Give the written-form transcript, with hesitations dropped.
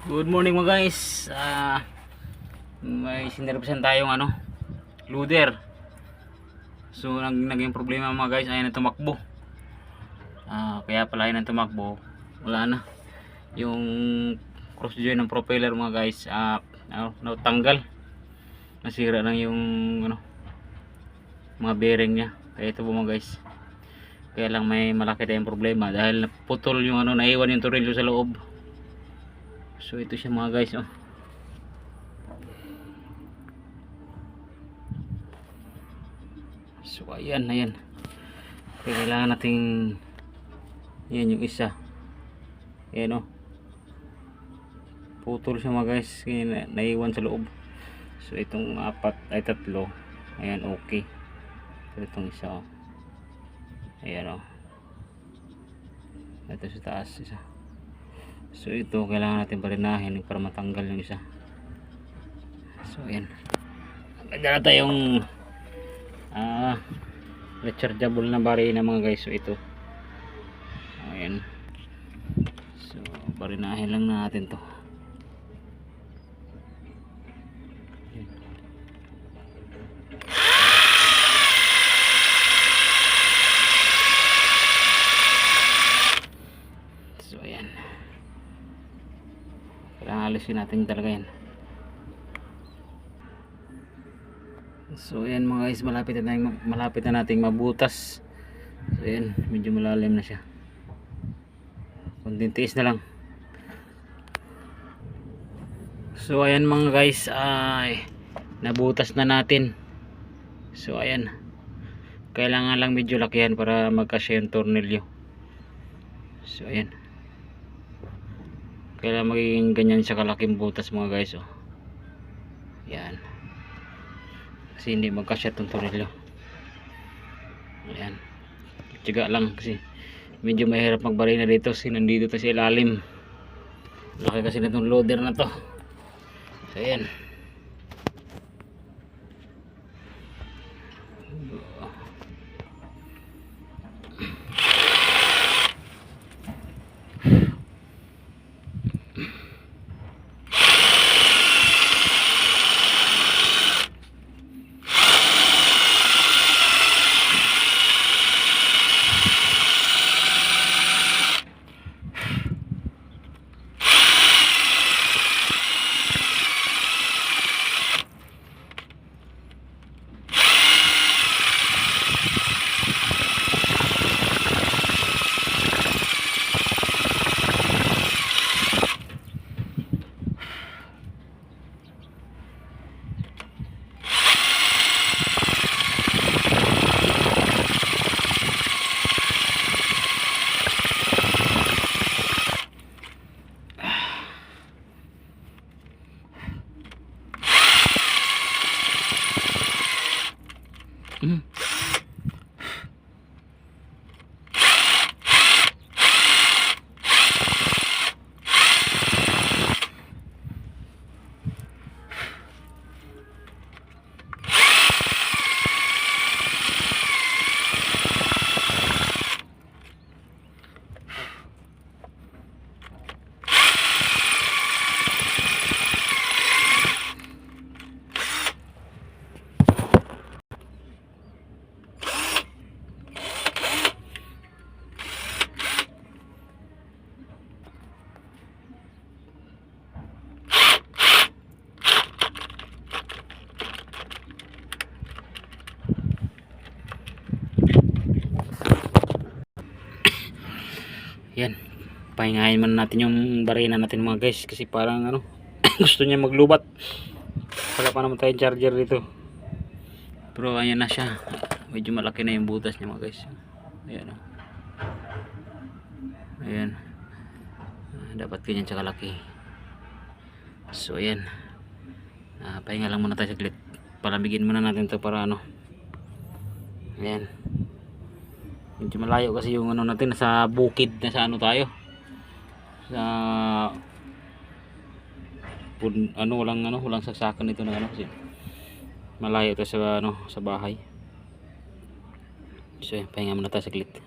Good morning mga guys. May sinervisan tayong loader. So naging problema mga guys, ayaw na tumakbo. Kaya pala ayaw na tumakbo. Wala na. Yung cross joint ng propeller mga guys, natanggal. Nasira lang yung mga bearing niya. Kaya ito po mga guys. Kaya lang may malaki tayong problema dahil naputol yung naiwan yung tornilyo sa loob. So ito siya mga guys, So ayan. Kailangan nating yan yung isa. Ayan putol siya mga guys, naiwan sa loob. So itong tatlo. Ayan, okay. So itong isa ayan ito sa taas isa. So ito kailangan natin parinahin para matanggal yung isa. So ayan, magdala tayong rechargeable na barina mga guys. So ito ayan, so barinahin lang natin to. So ayan, kailangan alisin natin talaga yan. So ayan mga guys, malapit na nating mabutas. So ayan, medyo malalim na siya. Kunting tiis na lang. So ayan mga guys, nabutas na natin. So ayan, kailangan lang medyo lakihan para magkasya yung tornilyo. So ayan, kailangan magiging ganyan siya kalaking butas mga guys. Yan, kasi hindi magkasya itong tornilyo. Ayan, tiyaga lang kasi medyo mahirap magbarina dito kasi nandito tayo sa ilalim. Laki kasi na itong loader na to. So ayan, yan, pahingahin man natin yung barina natin mga guys kasi parang gusto niya maglubat. Wala pa naman tayong charger dito, pero ayan na siya, medyo malaki na yung butas niya mga guys. Ayan, dapat ganyan siya kalaki. So ayan, pahinga lang muna tayo saglit, palamigin muna natin to para ayan, medyo malayo kasi yung natin, nasa bukid na sa tayo sa walang saksakan dito na kasi malayo to sa sa bahay. So pahinga muna tayo saglit.